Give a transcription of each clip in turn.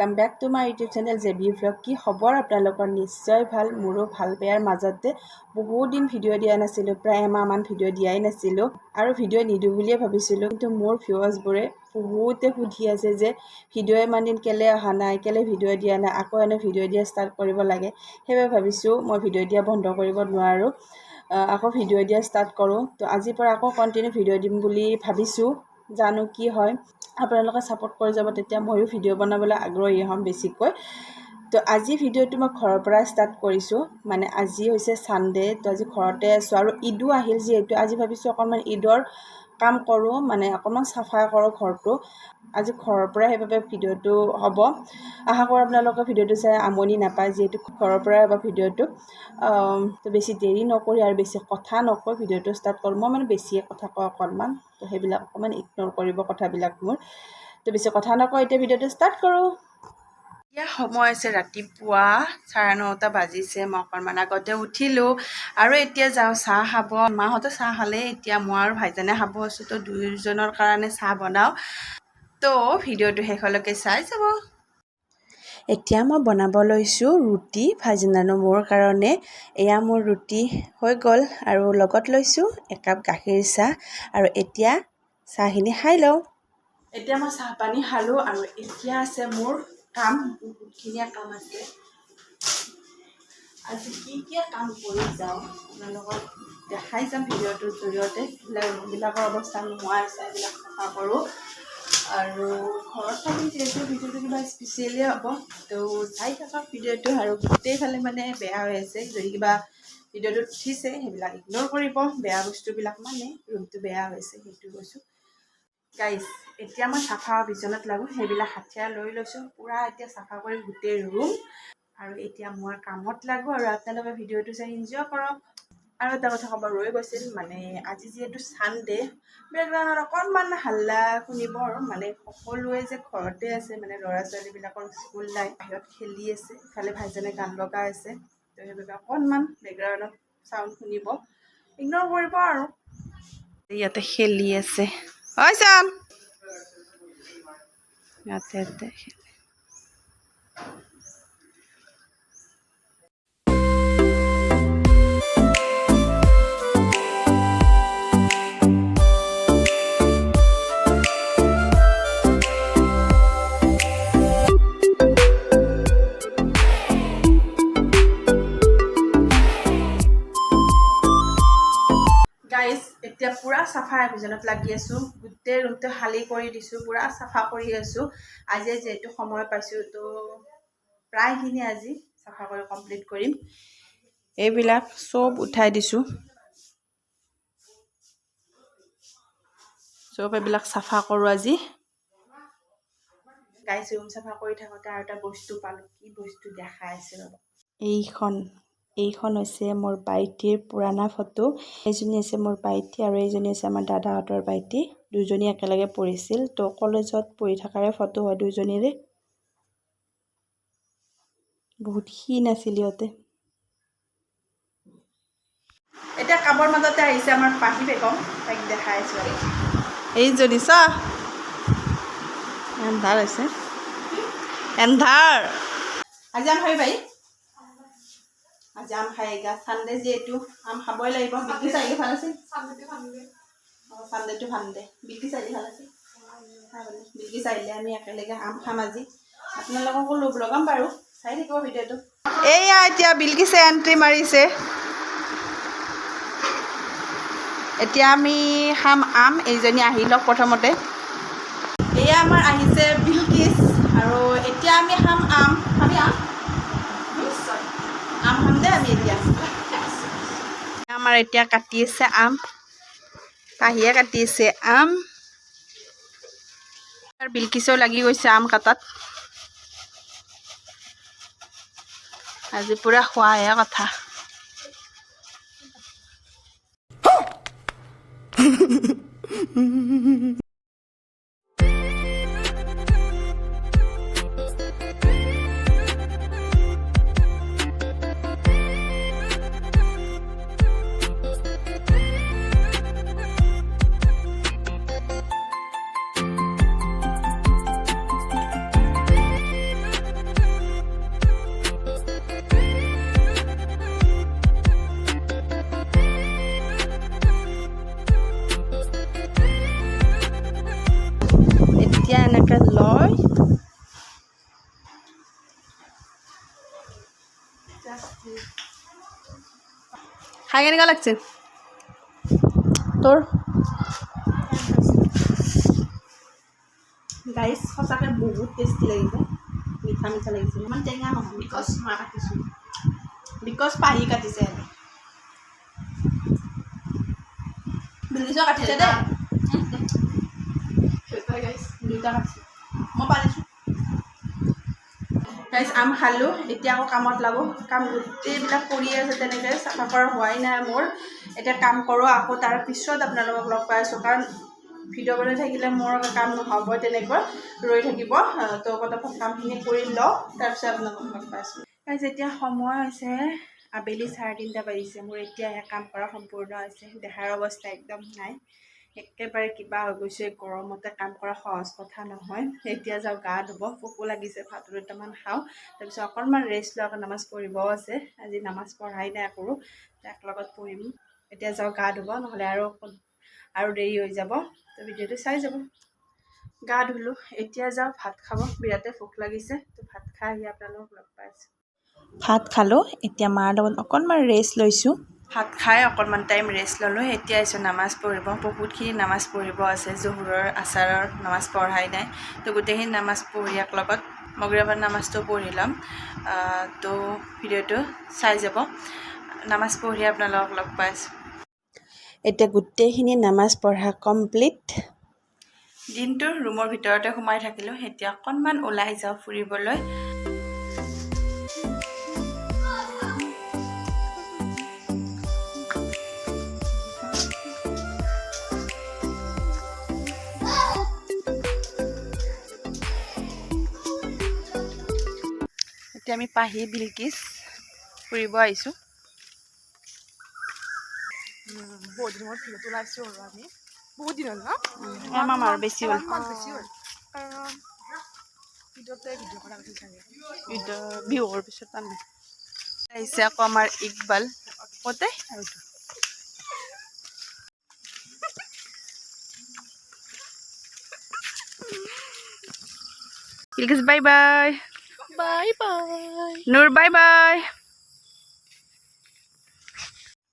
Welcome back to my YouTube channel JB Vlog. কি খবৰ আপোনালোকৰ নিশ্চয় ভাল মোৰো ভাল বেয়াৰ মাজতে বহুত দিন ভিডিও দিয়া নাছিলো প্ৰায় এমাহমান ভিডিও দিয়াই নাছিলো আৰু ভিডিও নিদু বুলিয়ে ভাবিছিলো কিন্তু মোৰ ভিউৱাৰ্ছবোৰে বহুতে সুধি আছে যে ভিডিও ইমান দিন কেলে অহা নাই কেলে ভিডিও দিয়া নাই আকৌ এনে ভিডিও দিয়া ষ্টাৰ্ট কৰিব লাগে হেবে ভাবিছো মই ভিডিও দিয়া বন্ধ কৰিব নোৱাৰো আকৌ ভিডিও দিয়া ষ্টাৰ্ট কৰো তো আজিৰ পৰা আকৌ কন্টিনিউ ভিডিও দিম বুলি ভাবিছো জানো কি হয় আপোনালোকে সাপোৰ্ট কৰি যাব তেতিয়া মইও ভিডিও বনাবলৈ আগ্ৰহী হ'ম বেছিকৈ তো আজি ভিডিওটো মই ঘৰৰ পৰা ষ্টাৰ্ট কৰিছো মানে আজি হৈছে সানডে তো আজি ঘৰতে আছো আৰু ঈদো আহিল যেহেতু আজি ভাবিছো অকমান ঈদৰ কাম কৰো মানে অকমান সাফা কৰো ঘৰটো আজি ঘৰৰ পৰা হেবে ভিডিওটো হ'ব আশা কৰো আপোনালোকে ভিডিওটো চাই আমনি নাপায় যেহেতু ঘৰৰ পৰা হ'ব ভিডিওটো তো বেছি দেৰি নকৰি আৰু বেছি কথা নকৈ ভিডিওটো ষ্টাৰ্ট কৰো মই মানে বেছি কথা কওঁ অকমান তো হেবিলাক অকমান ইগনোৰ কৰিব কথাবিলাক মোৰ তো বেছি কথা নকয় এতিয়া ভিডিওটো ষ্টাৰ্ট কৰো এতিয়া সময় আছে ৰাতিপুৱা 9:30 বাজিছে মই অকমান আগতে উঠিলো আৰু এতিয়া যাও চাহ খাব মাহতে চাহ খালে এতিয়া মই আৰু ভাইজানে খাব আছো তো দুইজনৰ কাৰণে চাহ বনাও তো ভিডিওটো শেষলৈকে চাই যাব এতিয়া মই বনাব লৈছো ৰুটি ভাইজানৰ মোৰ কাৰণে এয়া মোৰ ৰুটি হৈ গল আৰু লগত লৈছো একাপ গাখীৰ চাহ আৰু এতিয়া চাহখিনি খাই লও এতিয়া মই চাহ পানী খালো আৰু এতিয়া আছে মোৰ কাম বহুতখিনিয়া কাম আছে আজি কি কাম কৰি যাও আপোনালোকক দেখাই যাম ভিডিওটোৰ জৰিয়তে বিলাকৰ অৱস্থা নোহোৱা আছে এইবিলাক চাফা কৰো আৰু ঘৰত থাকি যিহেতু ভিডিওটো কিবা স্পেচিয়েলি হ'ব তো চাই থাকক ভিডিওটো আৰু গোটেইফালে মানে বেয়া হৈ আছে যদি কিবা ভিডিওটোত উঠিছে সেইবিলাক ইগনোৰ কৰিব বেয়া বস্তুবিলাক মানে ৰুমটো বেয়া হৈছে সেইটো কৈছো গাইস এতিয়া মই চাফা বিছনাত লাগো সেইবিলাক হাতিয়া লৈ লৈছো পুৰা এতিয়া চাফা কৰি গোটেই ৰুম আৰু এতিয়া মই কামত লাগো আৰু আপোনালোকে ভিডিওটো চাই এনজয় কৰক আৰু এটা কথা ক'ব ৰৈ গৈছিল মানে আজি যেহেতু সানডে বেকগ্ৰাউণ্ডত অকণমান হাল্লা শুনিব আৰু মানে সকলোৱে যে ঘৰতে আছে মানে ল'ৰা ছোৱালীবিলাকৰ স্কুল নাই বাহিৰত খেলি আছে ইফালে ভাইজানে গান লগাই আছে তো সেইবাবে অকণমান বেকগ্ৰাউণ্ডত চাউণ্ড শুনিব ইগনোৰ কৰিব আৰু ইয়াতে খেলি আছে হয় চাম ইয়াতে এতিয়া পুৰা চাফা অভিযানত লাগি আছো গোটেই ৰুমটো খালী কৰি দিছো পুৰা চাফা কৰি আছো আজি যেহেতু সময় পাইছো তো প্ৰায়খিনি আজি চাফা কৰি কমপ্লিট কৰিম এইবিলাক সব উঠাই দিছো সব এইবিলাক চাফা কৰো আজি গাইছ ৰুম চাফা কৰি থাকোঁতে আৰু এটা বস্তু পালো কি বস্তু দেখাই আছে ৰ'ব এইখন হৈছে মোৰ বাইটিৰ পুৰাণা ফটো এইজনী আছে মোৰ বাইটি আৰু এইজনী আছে আমাৰ দাদাহঁতৰ বাইটি দুজনী একেলগে পঢ়িছিল তো কলেজত পঢ়ি থকাৰে ফটো হয় দুজনীৰে বহুত ক্ষীণ আছিল ইহঁতে এতিয়া কামৰ মাজতে আহিছে আমাৰ পাহি বেগম তাইক দেখাই আছো আৰু এইজনী চা এন্ধাৰ হৈছে এন্ধাৰ আজি আম খাবি ভাই আজি আম খাই গা সানডে যেহেতু আম খাবই লাগিব বিক্রি চাইলে ভাল আছে সানডেটো ভান্দে বিক্রি চাইলে ভাল আছে বিক্রি চাইলে আমি একেলগে আম খাম আজি আপোনালোককো লগ লগাম বাৰু চাই থাকিব ভিডিওটো এইয়া এতিয়া বিলকিছে এন্ট্ৰি মাৰিছে এতিয়া আমি খাম আম এইজনী আহিলক প্ৰথমতে এয়া আমাৰ আহিছে বিলকিছ আৰু এতিয়া আমি খাম আম খাবি আম আম খাম দে আমি এতিয়া আমাৰ এতিয়া কাটি আছে আম পাহিয়ে কাটি আছে আম আৰু বিলকিছেও লাগি গৈছে আম কাটাত আজি পুৰা খোৱাহে কথা খাই কেনেকুৱা লাগছে তোৰ গাইছ সঁচাকৈ বহুত টেষ্টি লাগিছে মিঠা মিঠা লাগিছে ইমান টেঙা নহয় বিকজ মই কাটিছোঁ বিকজ পাহি কাটিছে বিলিজৰ কাটিছে দেই দুটা কাটিছে মই পাৰিছোঁ গাইছ আম খালোঁ এতিয়া আকৌ কামত লাগো কাম গোটেইবিলাক পৰি আছে তেনেকৈ চাফা কৰা হোৱাই নাই মোৰ এতিয়া কাম কৰোঁ আকৌ তাৰ পিছত আপোনালোকক লগ পাই আছোঁ কাৰণ ভিডিঅ' বনাই থাকিলে মোৰ কাম নহ'বই তেনেকৈ ৰৈ থাকিব তো পটাপট কামখিনি কৰি লওঁ তাৰপিছত আপোনালোকক লগ পাইছোঁ গাইছ এতিয়া সময় হৈছে আবেলি 3:30 বাজিছে মোৰ এতিয়াহে কাম কৰা সম্পূৰ্ণ হৈছে দেহাৰ অৱস্থা একদম নাই একেবাৰে কিবা হৈ গৈছে গৰমতে কাম কৰা সহজ কথা নহয় এতিয়া যাওঁ গা ধুব ভোকো লাগিছে ভাত দুটামান খাওঁ তাৰপিছত অকণমান ৰেষ্ট লৈ আকৌ নামাজ পঢ়িবও আছে আজি নামাজ পঢ়াই নাই কৰোঁ তাক লগত পঢ়িম এতিয়া যাওঁ গা ধুব নহ'লে আৰু দেৰি হৈ যাব তো ভিডিঅ'টো চাই যাব গা ধুলোঁ এতিয়া যাওঁ ভাত খাব বিৰাটেই ভোক লাগিছে তো ভাত খাই আহি আপোনালোকক লগ পাইছোঁ ভাত খালোঁ এতিয়া মাৰ লগত অকণমান ৰেষ্ট লৈছোঁ ভাত খাই অকণমান টাইম ৰেষ্ট ল'লোঁ এতিয়া আহিছোঁ নামাজ পঢ়িব বহুতখিনি নামাজ পঢ়িব আছে জোহৰৰ আচাৰৰ নামাজ পঢ়াই নাই তো গোটেইখিনি নামাজ পঢ়ি এক লগত মগৰিবৰ নামাজটো পঢ়ি ল'ম তো ভিডিঅ'টো চাই যাব নামাজ পঢ়ি আপোনালোকক লগ পাইছোঁ এতিয়া গোটেইখিনি নামাজ পঢ়া কমপ্লিট দিনটো ৰুমৰ ভিতৰতে সোমাই থাকিলোঁ এতিয়া অকণমান ওলাই যাওঁ ফুৰিবলৈ এতিয়া আমি পাহি বিলকিছ ফুৰিব আহিছোঁ বহুত দিনৰ ভিডিঅ'টো ওলাইছোঁ আৰু আমি বহুত দিন হ'ল ন এমাহ আৰু বেছি হ'ল বেছি হ'ল কাৰণ ভিডিঅ'তে ভিডিঅ' কৰা গৈছে চাগে বিহুৰ পিছত আমি আহিছে আকৌ আমাৰ ইকবাল কতে Bilkis bye bye bye bye Nur bye bye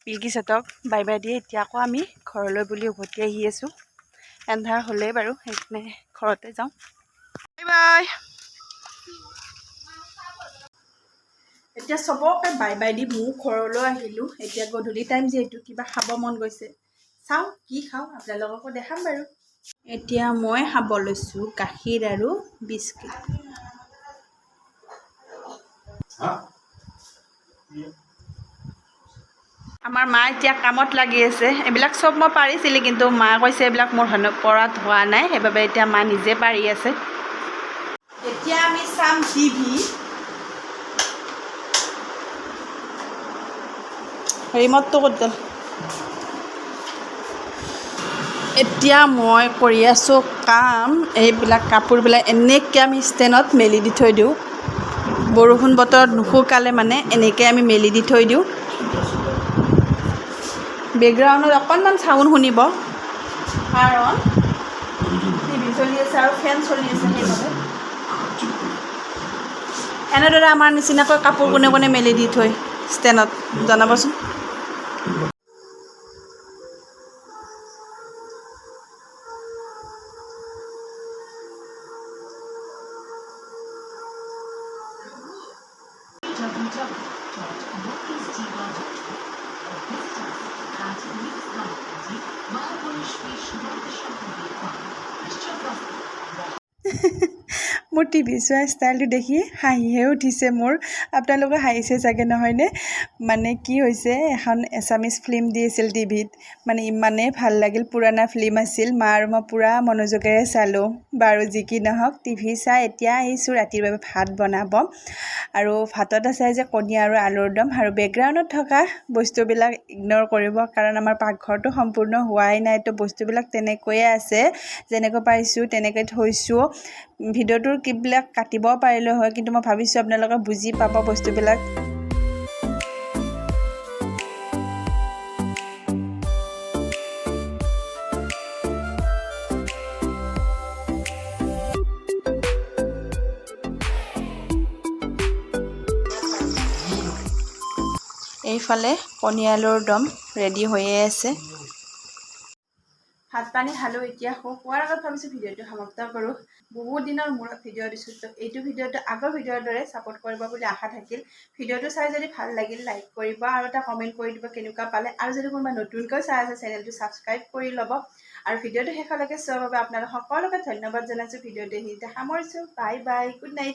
বিলকিছহঁতক bye bye দিয়ে এতিয়া আকৌ আমি ঘৰলৈ বুলি উভতি আহি আছোঁ এন্ধাৰ হ'লেই বাৰু সেইকাৰণে ঘৰতে যাওঁ বাই বাই এতিয়া চবকে বাই বাই দি মোৰ ঘৰলৈ আহিলোঁ এতিয়া গধূলি টাইম যিহেতু কিবা খাব মন গৈছে চাওঁ কি খাওঁ আপোনালোককো দেখাম বাৰু এতিয়া মই খাব লৈছোঁ গাখীৰ আৰু বিস্কিট আমাৰ মা এতিয়া কামত লাগি আছে এইবিলাক চব মই পাৰিছিলোঁ কিন্তু মা কৈছে এইবিলাক মোৰ পৰাত হোৱা নাই সেইবাবে এতিয়া মা নিজে পাৰি আছে এতিয়া আমি চাম টিভি ৰিমটটো ক'ত গ'ল এতিয়া মই কৰি আছোঁ কাম এইবিলাক কাপোৰবিলাক এনেকৈ আমি ষ্টেণ্ডত মেলি দি থৈ দিওঁ বৰষুণ বতৰত নুশুকালে মানে এনেকৈ আমি মেলি দি থৈ দিওঁ বেকগ্ৰাউণ্ডত অকণমান চাউণ্ড শুনিব কাৰণ টিভি চলি আছে আৰু ফেন চলি আছে সেইবাবে এনেদৰে আমাৰ নিচিনাকৈ কাপোৰ কোনে কোনে মেলি দি থৈ ষ্টেণ্ডত জনাবচোন মোৰ টিভি চোৱা ষ্টাইলটো দেখি হাঁহিহে উঠিছে মোৰ আপোনালোকে হাঁহিছে চাগে নহয়নে মানে কি হৈছে এখন এছামিজ ফিল্ম দি আছিল টিভিত মানে ইমানেই ভাল লাগিল পুৰণা ফিল্ম আছিল মা আৰু মই পূৰা মনোযোগেৰে চালোঁ বাৰু যি কি নহওক টিভি চাই এতিয়া আহিছোঁ ৰাতিৰ বাবে ভাত বনাব আৰু ভাতত আছে যে কণী আৰু আলুৰ দম আৰু বেকগ্ৰাউণ্ডত থকা বস্তুবিলাক ইগন'ৰ কৰিব কাৰণ আমাৰ পাকঘৰটো সম্পূৰ্ণ হোৱাই নাই তো বস্তুবিলাক তেনেকৈয়ে আছে যেনেকৈ পাৰিছোঁ তেনেকৈ থৈছোঁ ভিডিঅ'টোৰ ক্লিপবিলাক কাটিব পাৰিলোঁ হয় কিন্তু মই ভাবিছোঁ আপোনালোকে বুজি পাব বস্তুবিলাক এইফালে কণী আলুৰ দম ৰেডি হৈয়ে আছে। ভাত পানী খালোঁ, এতিয়া খোৱাৰ আগত ভাবিছোঁ ভিডিঅ'টো সমাপ্ত কৰোঁ। বহুত দিনৰ মূৰত ভিডিঅ' দিছোঁ, তো এইটো ভিডিঅ'টো আগৰ ভিডিঅ'ৰ দৰে ছাপোৰ্ট কৰিব বুলি আশা থাকিল। ভিডিঅ'টো চাই যদি ভাল লাগিল লাইক কৰিব আৰু এটা কমেণ্ট কৰি দিব কেনেকুৱা পালে, আৰু যদি কোনোবা নতুনকৈ চাই আছে চেনেলটো ছাবস্ক্ৰাইব কৰি ল'ব। আৰু ভিডিঅ'টো শেষলৈকে চোৱাৰ বাবে আপোনালোক সকলোকে ধন্যবাদ জনাইছোঁ। ভিডিঅ'টো এইখিনিতে সামৰিছোঁ। Bye bye, good night.